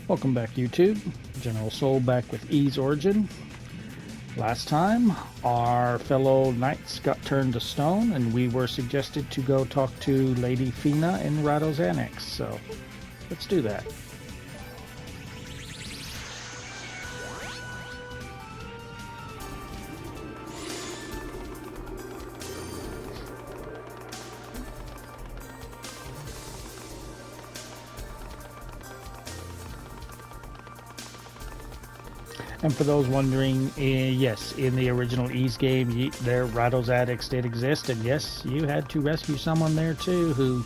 Welcome back, YouTube. General Soul back with E's Origin. Last time, our fellow knights got turned to stone, and we were suggested to go talk to Lady Fina in Rado's Annex, so let's do that. And for those wondering, yes, in the original Ys game, their Rado's Annex did exist, and yes, you had to rescue someone there too, who,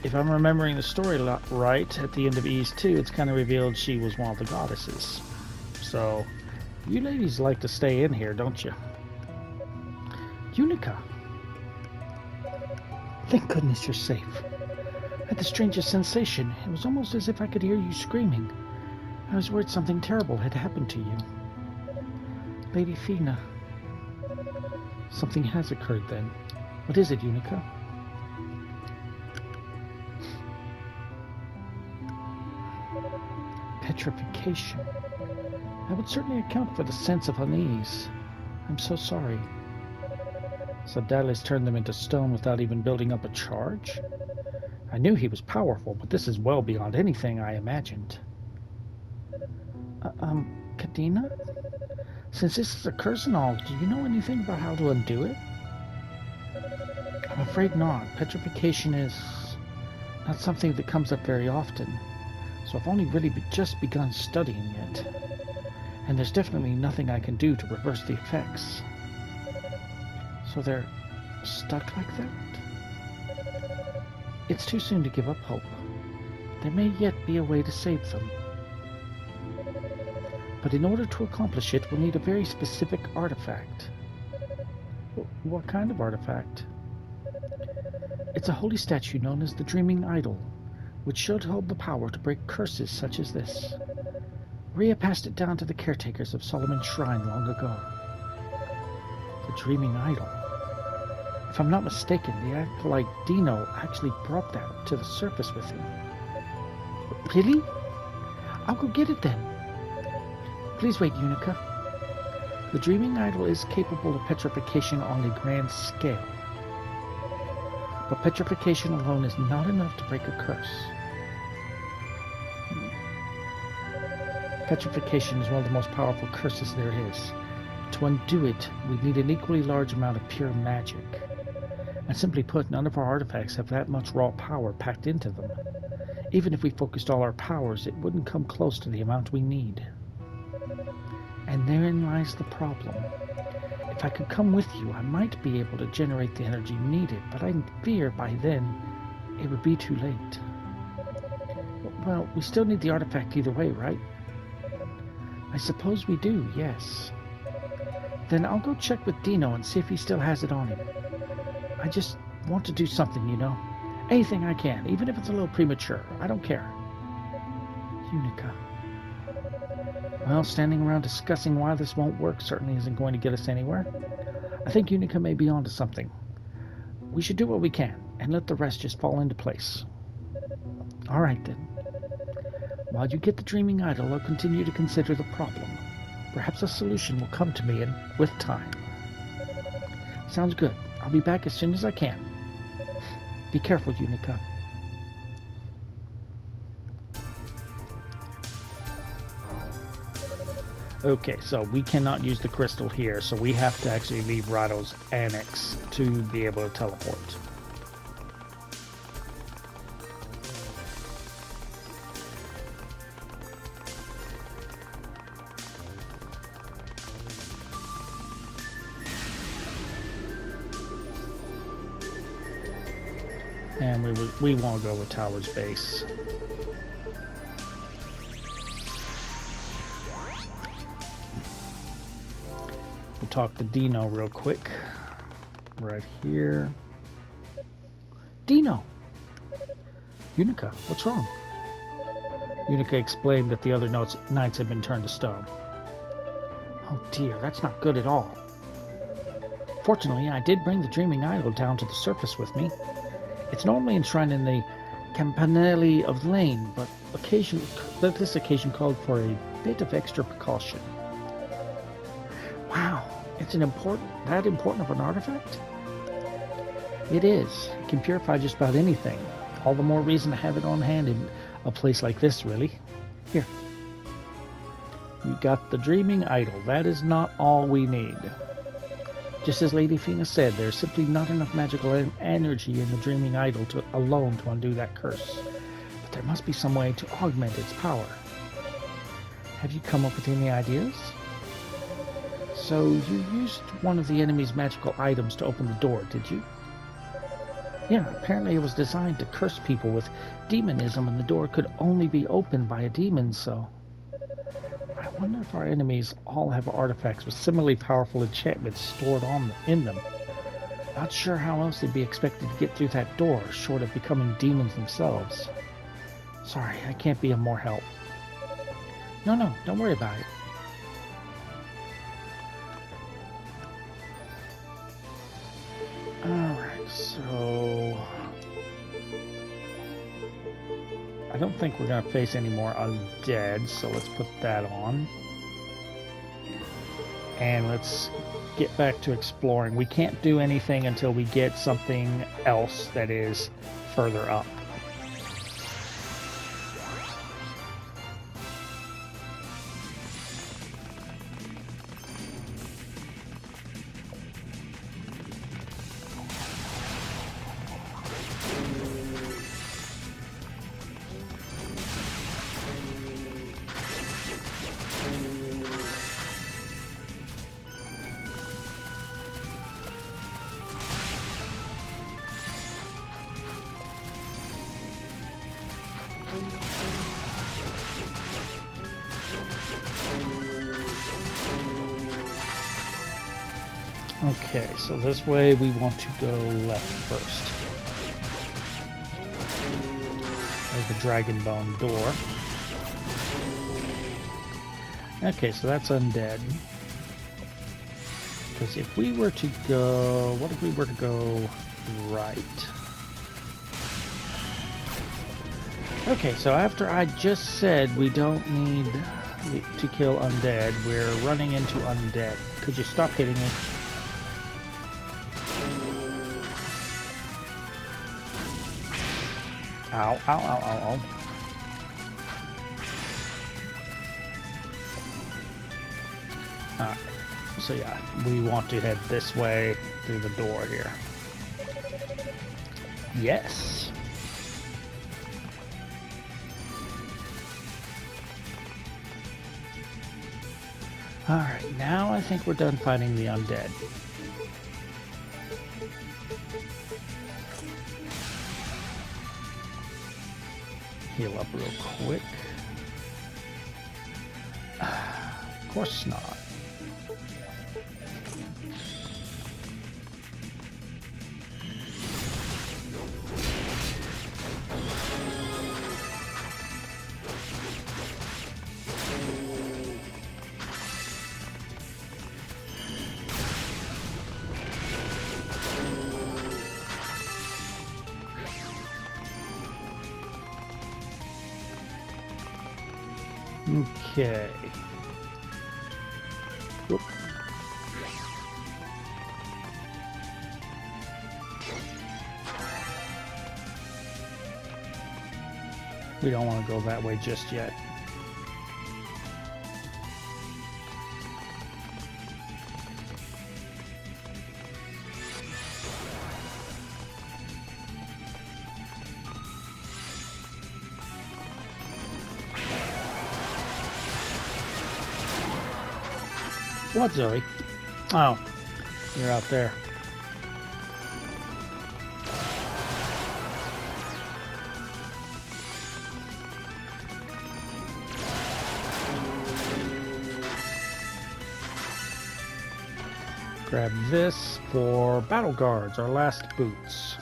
if I'm remembering the story right, at the end of Ys 2, it's kind of revealed she was one of the goddesses. So, you ladies like to stay in here, don't you? Unica! Thank goodness you're safe. I had the strangest sensation. It was almost as if I could hear you screaming. I was worried something terrible had happened to you. Lady Fina. Something has occurred then. What is it, Unica? Petrification. That would certainly account for the sense of unease. I'm so sorry. Sabdalis turned them into stone without even building up a charge? I knew he was powerful, but this is well beyond anything I imagined. Kadena? Since this is a curse and all, do you know anything about how to undo it? I'm afraid not. Petrification is not something that comes up very often, so I've only really just begun studying it. And there's definitely nothing I can do to reverse the effects. So they're stuck like that? It's too soon to give up hope. There may yet be a way to save them. But in order to accomplish it, we'll need a very specific artifact. What kind of artifact? It's a holy statue known as the Dreaming Idol, which should hold the power to break curses such as this. Rhea passed it down to the caretakers of Solomon's Shrine long ago. The Dreaming Idol. If I'm not mistaken, the acolyte Dino actually brought that to the surface with him. Really? I'll go get it then. Please wait, Unica. The Dreaming Idol is capable of petrification on a grand scale. But petrification alone is not enough to break a curse. Petrification is one of the most powerful curses there is. To undo it, we need an equally large amount of pure magic. And simply put, none of our artifacts have that much raw power packed into them. Even if we focused all our powers, it wouldn't come close to the amount we need. And therein lies the problem. If I could come with you, I might be able to generate the energy needed, but I fear by then it would be too late. Well, we still need the artifact either way, right? I suppose we do, yes. Then I'll go check with Dino and see if he still has it on him. I just want to do something, you know. Anything I can, even if it's a little premature. I don't care. Unica. Well, standing around discussing why this won't work certainly isn't going to get us anywhere. I think Unica may be onto something. We should do what we can, and let the rest just fall into place. All right, then. While you get the Dreaming Idol, I'll continue to consider the problem. Perhaps a solution will come to me with time. Sounds good. I'll be back as soon as I can. Be careful, Unica. Okay, so we cannot use the crystal here, so we have to actually leave Rado's Annex to be able to teleport. And we won't go with Tower's base. We'll talk to Dino real quick. Right here. Dino! Unica, what's wrong? Unica explained that the other knights had been turned to stone. Oh dear, that's not good at all. Fortunately, I did bring the Dreaming Idol down to the surface with me. It's normally enshrined in the campanelli of lane, but this occasion called for a bit of extra precaution. Wow, it's that important of an artifact? It is. It can purify just about anything. All the more reason to have it on hand in a place like this, really. Here. You got the Dreaming Idol. That is not all we need. Just as Lady Fina said, there's simply not enough magical energy in the Dreaming Idol alone to undo that curse. But there must be some way to augment its power. Have you come up with any ideas? So you used one of the enemy's magical items to open the door, did you? Yeah, apparently it was designed to curse people with demonism, and the door could only be opened by a demon, so... I wonder if our enemies all have artifacts with similarly powerful enchantments stored in them. Not sure how else they'd be expected to get through that door, short of becoming demons themselves. Sorry, I can't be of more help. No, don't worry about it. Alright, so... I don't think we're going to face any more undead, so let's put that on. And let's get back to exploring. We can't do anything until we get something else that is further up. Okay, so this way we want to go left first. There's the Dragon Bone door. Okay, so that's undead. Because if we were to go... What if we were to go right? Okay, so after I just said we don't need to kill undead, we're running into undead. Could you stop hitting me? Ow, ow, ow, ow, ow. Alright, so yeah, we want to head this way through the door here. Yes! Alright, now I think we're done fighting the undead. Heal up real quick. Of course not. Okay. Whoop. We don't want to go that way just yet. What, Zoe? Oh, you're out there. Grab this for battle guards, our last boots.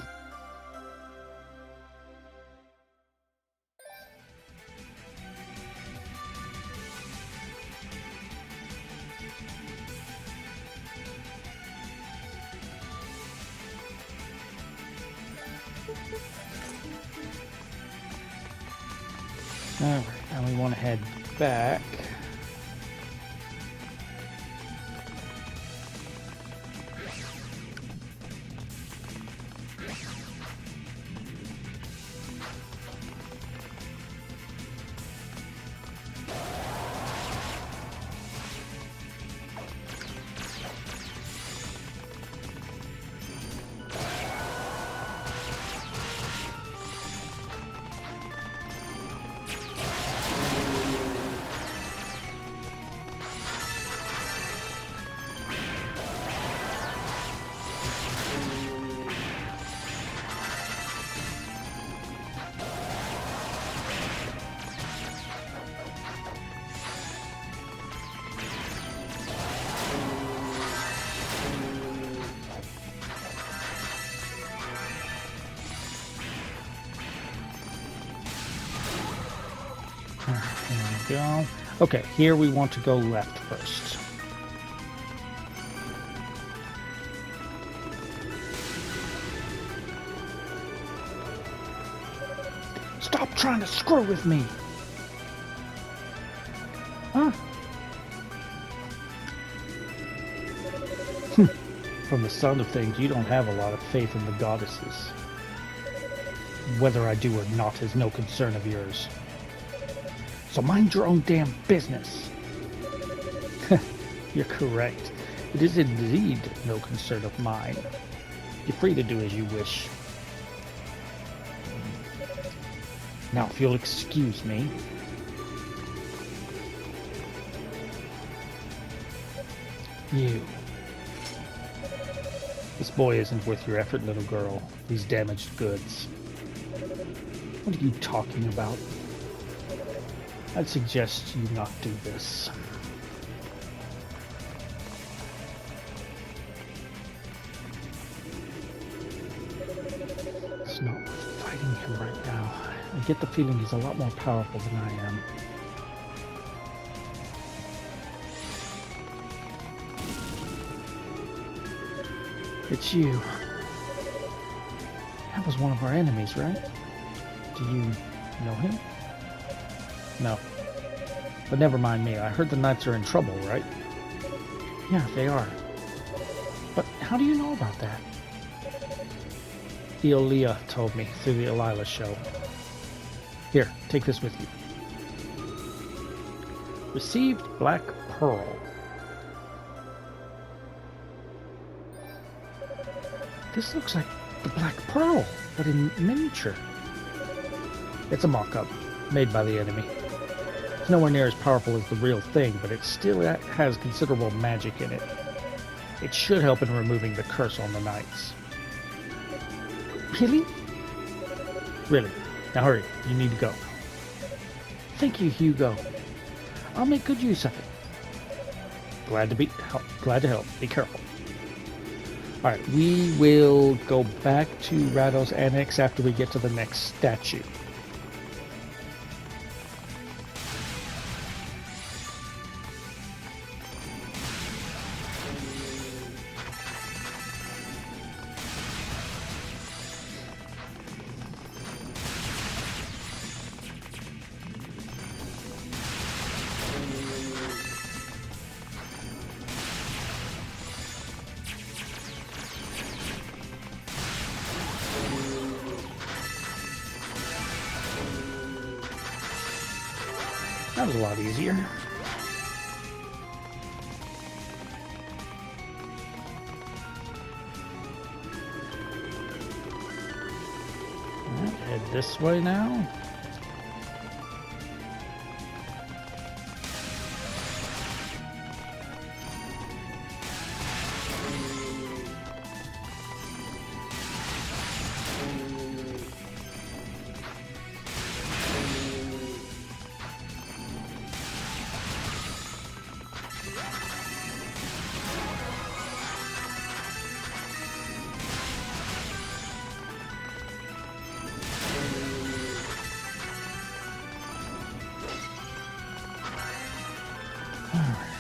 Alright, now we want to head back. Go. Okay, here we want to go left first. Stop trying to screw with me! Huh? From the sound of things, you don't have a lot of faith in the goddesses. Whether I do or not is no concern of yours. So mind your own damn business. You're correct. It is indeed no concern of mine. You're free to do as you wish. Now, if you'll excuse me. You. This boy isn't worth your effort, little girl. These damaged goods. What are you talking about? I'd suggest you not do this. It's not worth fighting him right now. I get the feeling he's a lot more powerful than I am. It's you. That was one of our enemies, right? Do you know him? No. But never mind me. I heard the knights are in trouble, right? Yeah, they are. But how do you know about that? Eolia told me through the Elila show. Here, take this with you. Received Black Pearl. This looks like the Black Pearl, but in miniature. It's a mock-up, made by the enemy. It's nowhere near as powerful as the real thing, but it still has considerable magic in it. It should help in removing the curse on the knights. Really? Really. Now hurry, you need to go. Thank you, Hugo. I'll make good use of it. Glad to help. Be careful. Alright, we will go back to Rado's Annex after we get to the next statue. That was a lot easier. Alright, head this way now.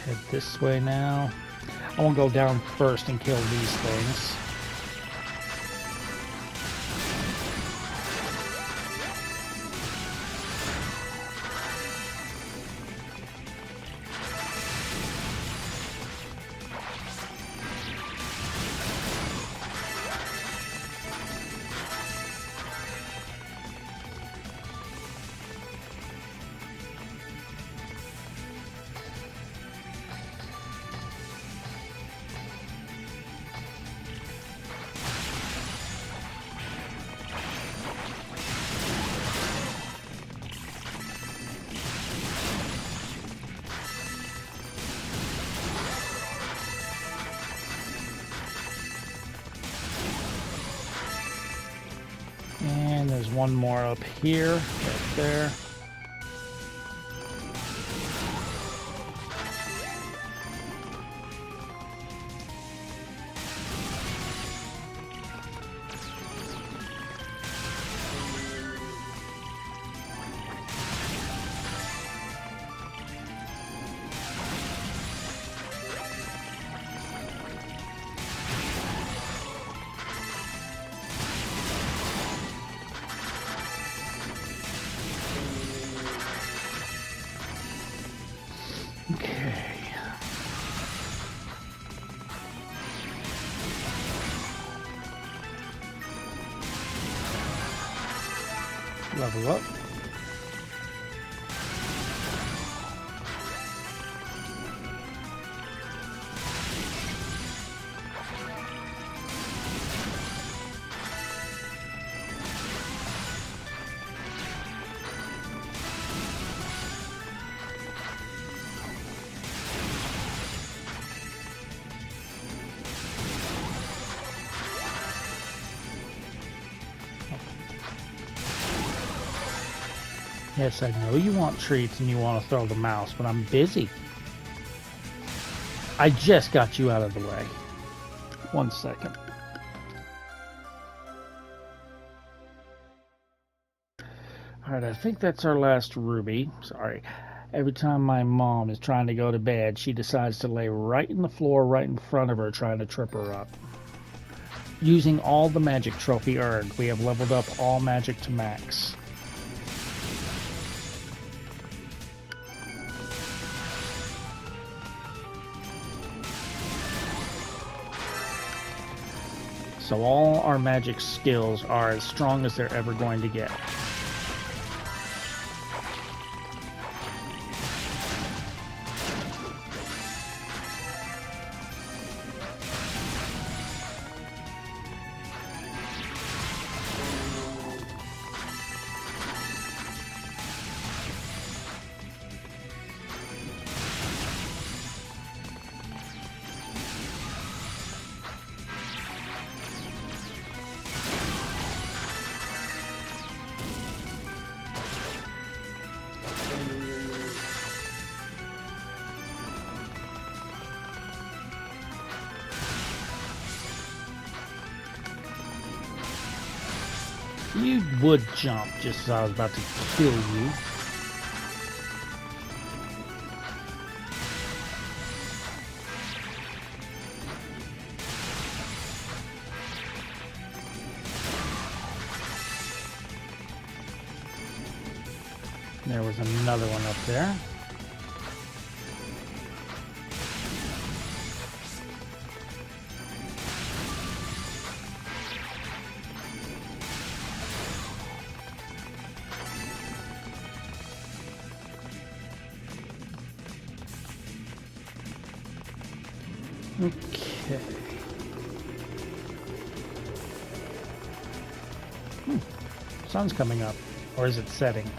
Head this way now. I want to go down first and kill these things. There's one more up here, right there. Okay. Level up. Yes, I know you want treats and you want to throw the mouse, but I'm busy. I just got you out of the way. 1 second. Alright, I think that's our last ruby. Sorry. Every time my mom is trying to go to bed, she decides to lay right in the floor right in front of her, trying to trip her up. Using all the magic trophy earned, we have leveled up all magic to max. So all our magic skills are as strong as they're ever going to get. You would jump just as I was about to kill you. There was another one up there. Okay. Sun's coming up. Or is it setting?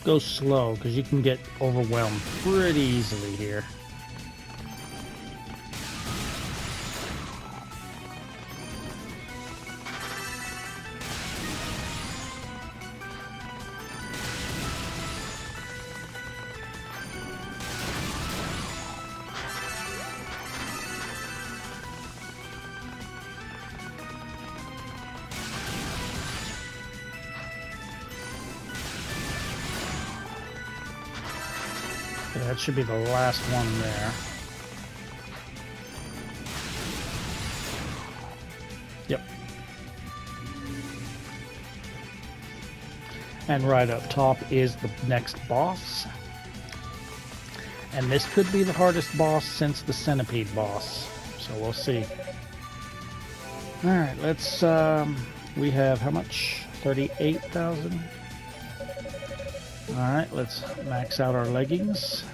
Go slow, because you can get overwhelmed pretty easily here. That should be the last one there. Yep. And right up top is the next boss. And this could be the hardest boss since the centipede boss. So we'll see. Alright, let's, we have how much? 38,000. Alright, let's max out our leggings.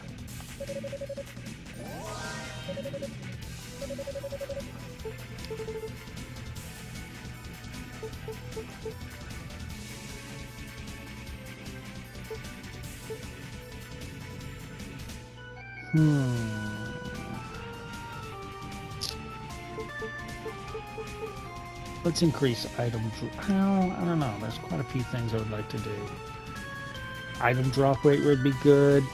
Let's increase item drop. Well, I don't know. There's quite a few things I would like to do. Item drop rate would be good.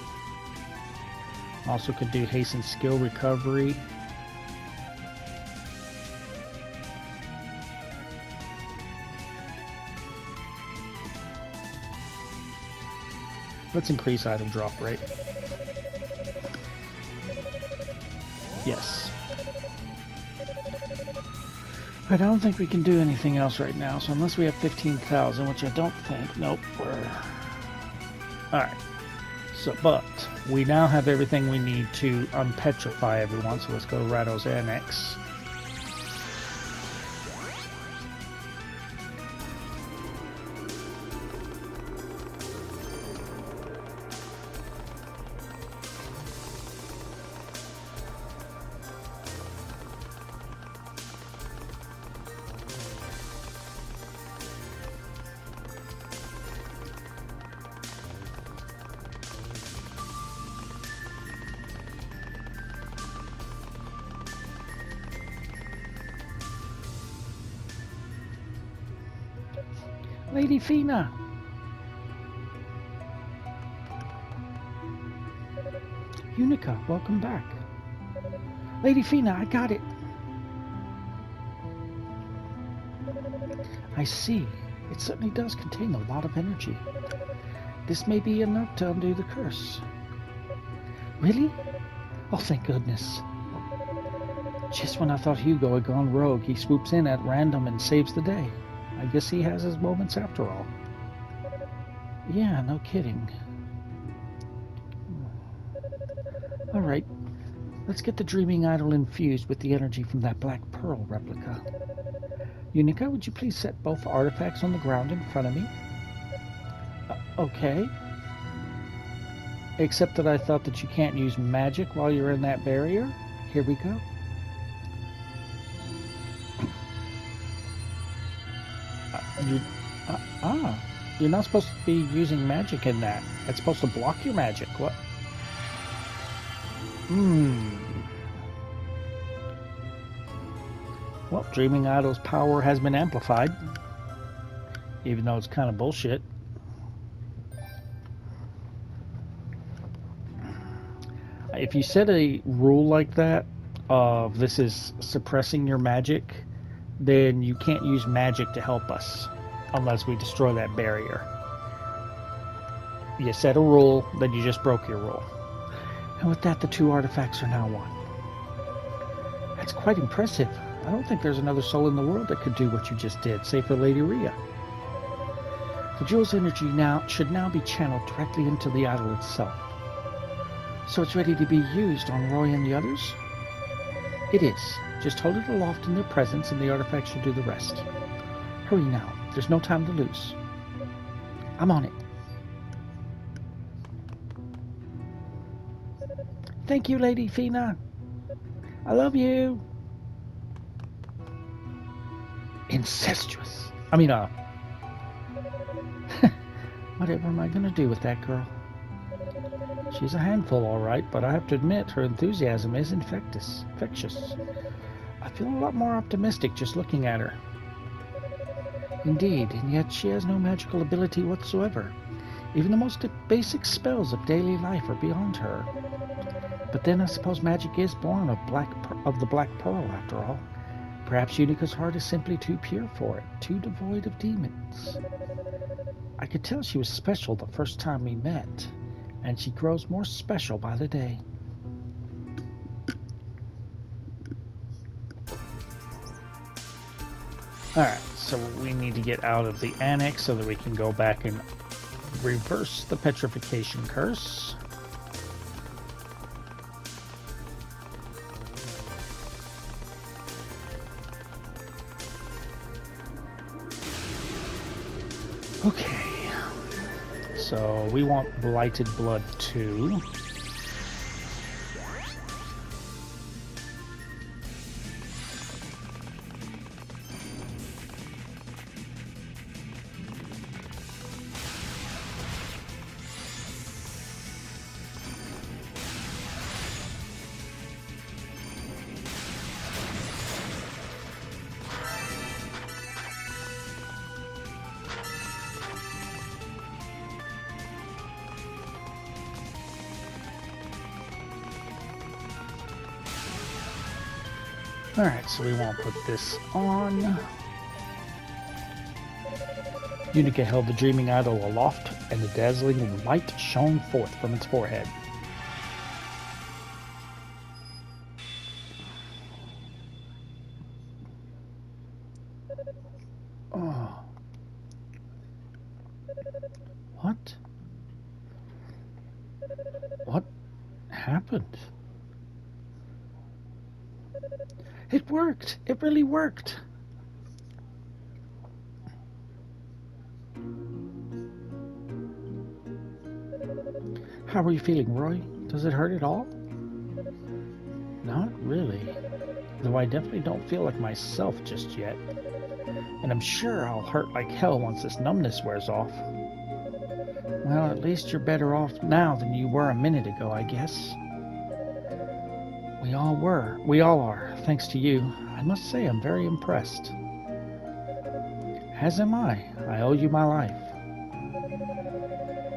Also could do hasten skill recovery. Let's increase item drop rate. Yes. I don't think we can do anything else right now, so unless we have 15,000, which I don't think, nope, we're... Alright. So, but, we now have everything we need to unpetrify everyone, so let's go to Rado's Annex. Lady Fina! Unica, welcome back. Lady Fina, I got it. I see. It certainly does contain a lot of energy. This may be enough to undo the curse. Really? Oh, thank goodness. Just when I thought Hugo had gone rogue, he swoops in at random and saves the day. I guess he has his moments after all. Yeah, no kidding. Alright, let's get the Dreaming Idol infused with the energy from that Black Pearl replica. Unica, would you please set both artifacts on the ground in front of me? Okay. Except that I thought that you can't use magic while you're in that barrier. Here we go. You're not supposed to be using magic in that. It's supposed to block your magic. What? Well, Dreaming Idol's power has been amplified. Even though it's kind of bullshit. If you set a rule like that, of this is suppressing your magic, then you can't use magic to help us unless we destroy that barrier. You set a rule, then you just broke your rule. And with that, the two artifacts are now one. That's quite impressive. I don't think there's another soul in the world that could do what you just did, save for Lady Rhea. The jewel's energy should now be channeled directly into the idol itself. So it's ready to be used on Roy and the others? It is. Just hold it aloft in their presence and the artifact should do the rest. Hurry now. There's no time to lose. I'm on it. Thank you, Lady Fina. I love you. Incestuous. Whatever am I going to do with that girl? She's a handful, all right, but I have to admit her enthusiasm is infectious. I feel a lot more optimistic just looking at her. Indeed, and yet she has no magical ability whatsoever. Even the most basic spells of daily life are beyond her. But then I suppose magic is born of the Black Pearl, after all. Perhaps Unica's heart is simply too pure for it, too devoid of demons. I could tell she was special the first time we met, and she grows more special by the day. Alright, so we need to get out of the annex so that we can go back and reverse the petrification curse. Okay. So we want blighted blood too. Alright, so we won't put this on. Unica held the dreaming idol aloft, and the dazzling light shone forth from its forehead. Oh. What? What happened? It worked! It really worked! How are you feeling, Roy? Does it hurt at all? Not really. Though I definitely don't feel like myself just yet. And I'm sure I'll hurt like hell once this numbness wears off. Well, at least you're better off now than you were a minute ago, I guess. We all were. We all are, thanks to you. I must say I'm very impressed. As am I. I owe you my life.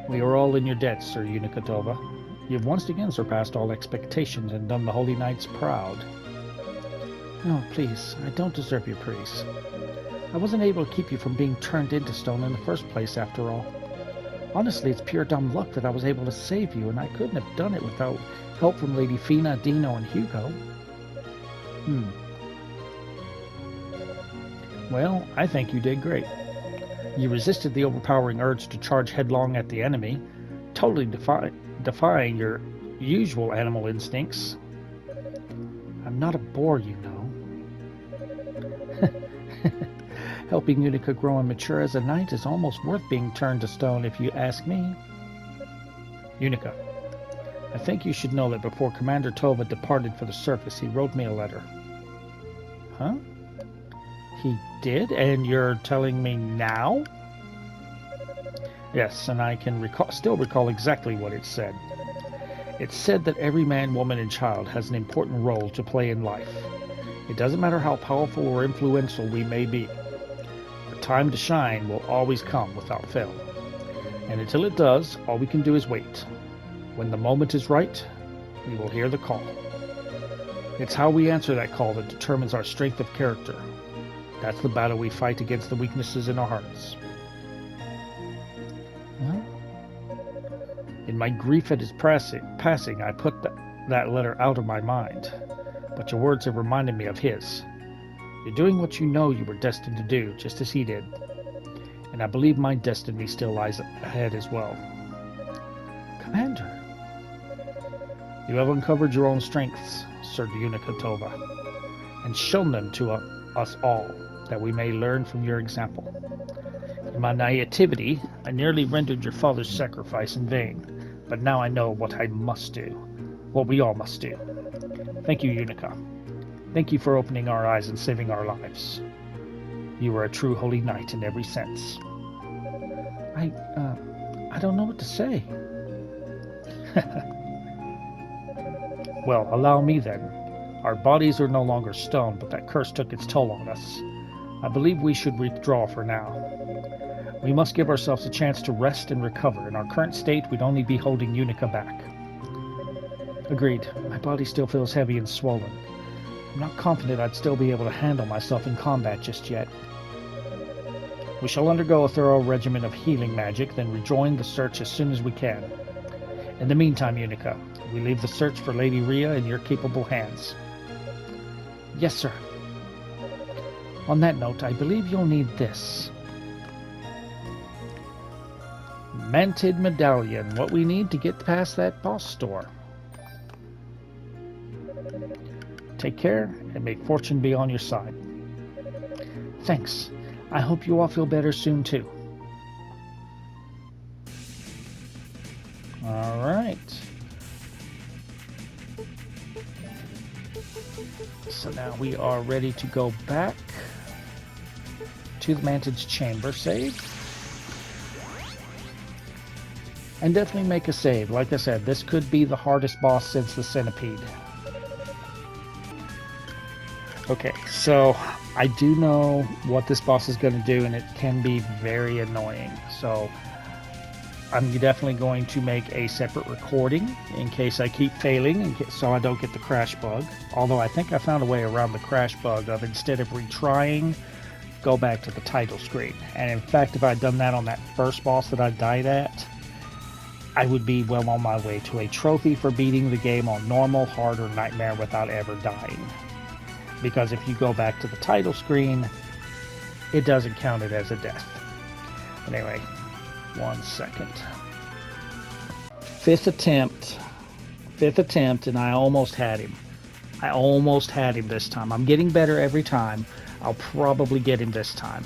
We are all in your debt, Sir Unikatova. You've once again surpassed all expectations and done the Holy Knights proud. No, please, I don't deserve your praise. I wasn't able to keep you from being turned into stone in the first place, after all. Honestly, it's pure dumb luck that I was able to save you, and I couldn't have done it without help from Lady Fina, Dino, and Hugo. Well, I think you did great. You resisted the overpowering urge to charge headlong at the enemy, totally defying your usual animal instincts. I'm not a bore, you know. Helping Unica grow and mature as a knight is almost worth being turned to stone, if you ask me. Unica, I think you should know that before Commander Tova departed for the surface, he wrote me a letter. Huh? He did? And you're telling me now? Yes, and I can still recall exactly what it said. It said that every man, woman, and child has an important role to play in life. It doesn't matter how powerful or influential we may be. The time to shine will always come without fail. And until it does, all we can do is wait. When the moment is right, we will hear the call. It's how we answer that call that determines our strength of character. That's the battle we fight against the weaknesses in our hearts. Huh? In my grief at his passing, I put that letter out of my mind. But your words have reminded me of his. You're doing what you know you were destined to do, just as he did. And I believe my destiny still lies ahead as well. Commander. You have uncovered your own strengths, Sir Unikatova, and shown them to us all, that we may learn from your example. In my naivety, I nearly rendered your father's sacrifice in vain, but now I know what I must do, what we all must do. Thank you, Unica. Thank you for opening our eyes and saving our lives. You are a true holy knight in every sense. I don't know what to say. Well, allow me then. Our bodies are no longer stone, but that curse took its toll on us. I believe we should withdraw for now. We must give ourselves a chance to rest and recover. In our current state, we'd only be holding Unica back. Agreed. My body still feels heavy and swollen. I'm not confident I'd still be able to handle myself in combat just yet. We shall undergo a thorough regimen of healing magic, then rejoin the search as soon as we can. In the meantime, Unica, we leave the search for Lady Rhea in your capable hands. Yes, sir. On that note, I believe you'll need this. Mantid medallion, what we need to get past that boss store. Take care, and may fortune be on your side. Thanks. I hope you all feel better soon, too. All right. So now we are ready to go back to the Mantid's chamber save. And definitely make a save. Like I said, this could be the hardest boss since the centipede. Okay, so I do know what this boss is going to do, and it can be very annoying. So I'm definitely going to make a separate recording in case I keep failing, so I don't get the crash bug. Although I think I found a way around the crash bug of, instead of retrying, go back to the title screen. And in fact, if I'd done that on that first boss that I died at, I would be well on my way to a trophy for beating the game on normal, hard, or nightmare without ever dying. Because if you go back to the title screen, it doesn't count it as a death. But anyway, 1 second. Fifth attempt, and I almost had him. I almost had him this time. I'm getting better every time. I'll probably get him this time.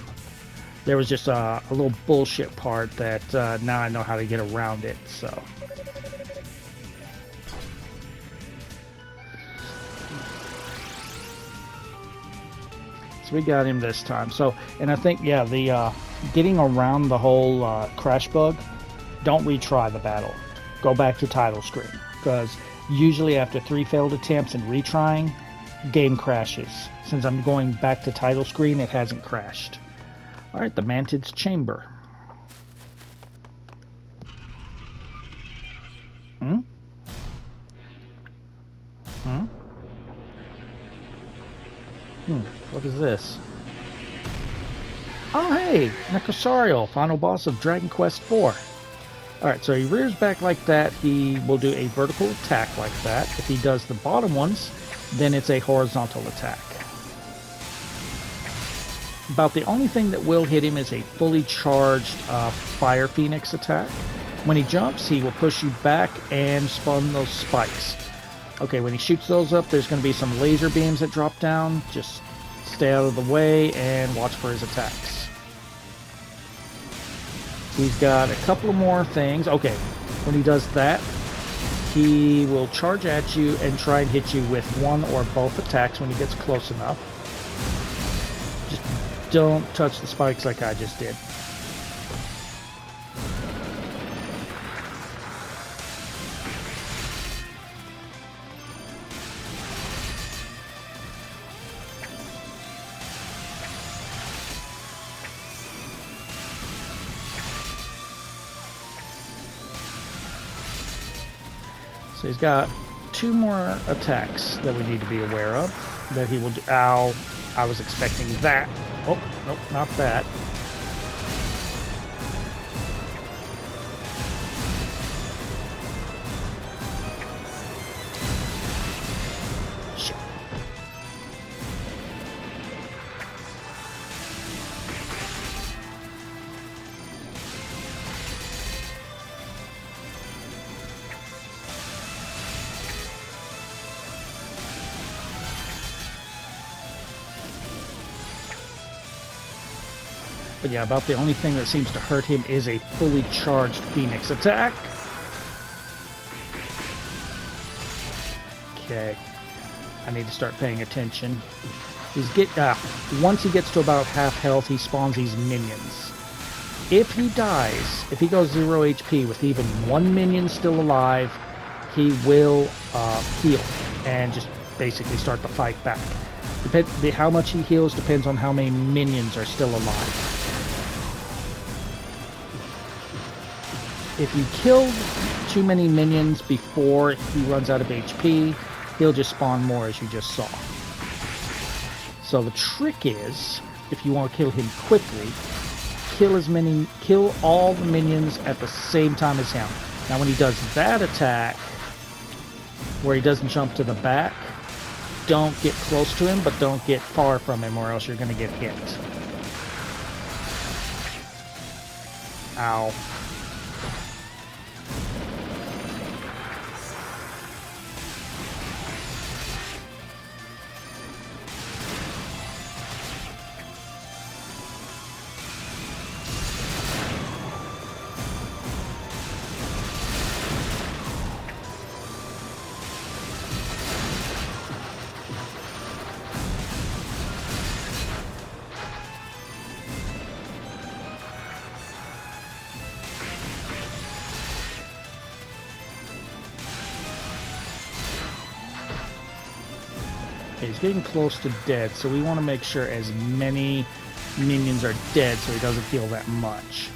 There was just a little bullshit part that now I know how to get around it, so. So we got him this time. So, and I think, yeah, the getting around the whole crash bug, don't retry the battle. Go back to title screen, because usually after 3 failed attempts and retrying, game crashes. Since I'm going back to title screen, it hasn't crashed. All right, the Mantid's chamber. What is this? Oh, hey, Necrosarial, final boss of Dragon Quest IV. Alright, so he rears back like that. He will do a vertical attack like that. If he does the bottom ones, then it's a horizontal attack. About the only thing that will hit him is a fully charged Fire Phoenix attack. When he jumps, he will push you back and spawn those spikes. Okay, when he shoots those up, there's going to be some laser beams that drop down. Just stay out of the way and watch for his attacks. He's got a couple of more things. Okay, when he does that, he will charge at you and try and hit you with one or both attacks when he gets close enough. Just don't touch the spikes like I just did. So he's got 2 more attacks that we need to be aware of that he will do. Ow, I was expecting that. Oh, nope, not that. Shit. But yeah, about the only thing that seems to hurt him is a fully charged Phoenix attack. Okay, I need to start paying attention. Once he gets to about half health, he spawns these minions. If he dies, if he goes 0 HP with even 1 minion still alive, he will heal and just basically start the fight back. How much he heals depends on how many minions are still alive. If you kill too many minions before he runs out of HP, he'll just spawn more, as you just saw. So the trick is, if you want to kill him quickly, kill all the minions at the same time as him. Now when he does that attack, where he doesn't jump to the back, don't get close to him, but don't get far from him, or else you're going to get hit. Ow. Okay, he's getting close to dead, so we want to make sure as many minions are dead so he doesn't heal that much.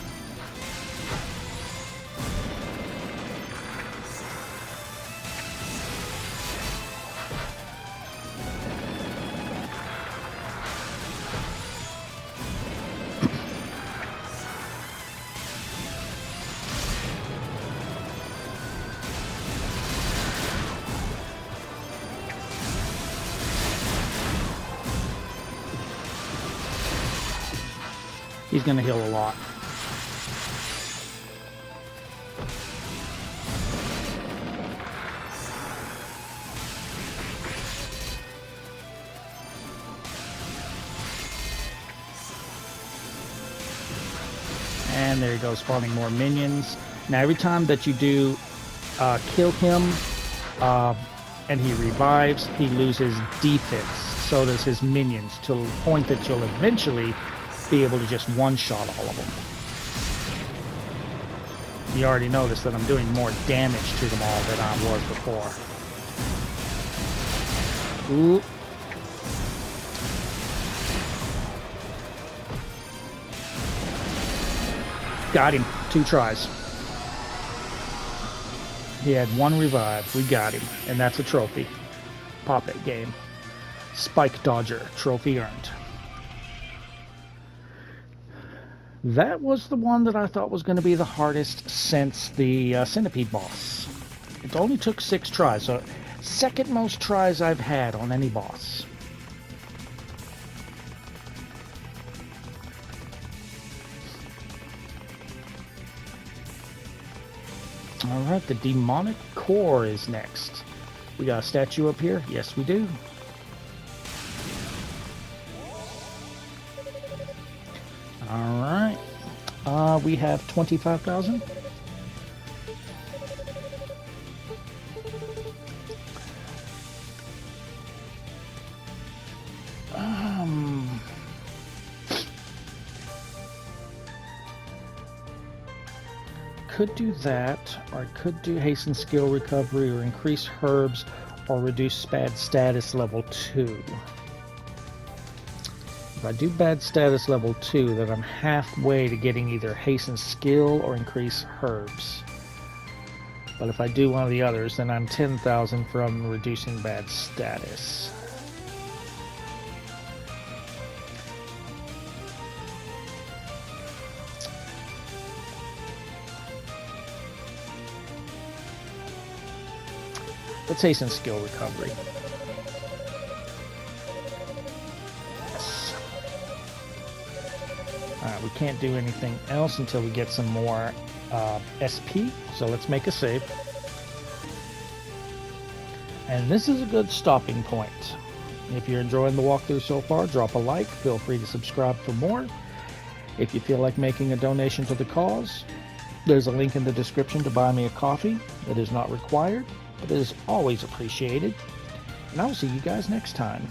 He's going to heal a lot. And there you go, spawning more minions. Now every time that you do kill him and he revives, he loses defense. So does his minions, to the point that you'll eventually be able to just one-shot all of them. You already noticed that I'm doing more damage to them all than I was before. Ooh. Got him. 2 tries. He had 1 revive. We got him. And that's a trophy. Pop it game. Spike Dodger. Trophy earned. That was the one that I thought was going to be the hardest since the Centipede boss. It only took 6 tries, so second most tries I've had on any boss. Alright, the demonic core is next. We got a statue up here? Yes, we do. Alright. We have 25,000. Could do that, or I could do hasten skill recovery, or increase herbs, or reduce bad status level 2. If I do bad status level 2, then I'm halfway to getting either hasten skill or increase herbs. But if I do one of the others, then I'm 10,000 from reducing bad status. Let's hasten skill recovery. Yes. Alright, we can't do anything else until we get some more SP, so let's make a save. And this is a good stopping point. If you're enjoying the walkthrough so far, drop a like. Feel free to subscribe for more. If you feel like making a donation to the cause, there's a link in the description to buy me a coffee. It is not required, but it is always appreciated. And I'll see you guys next time.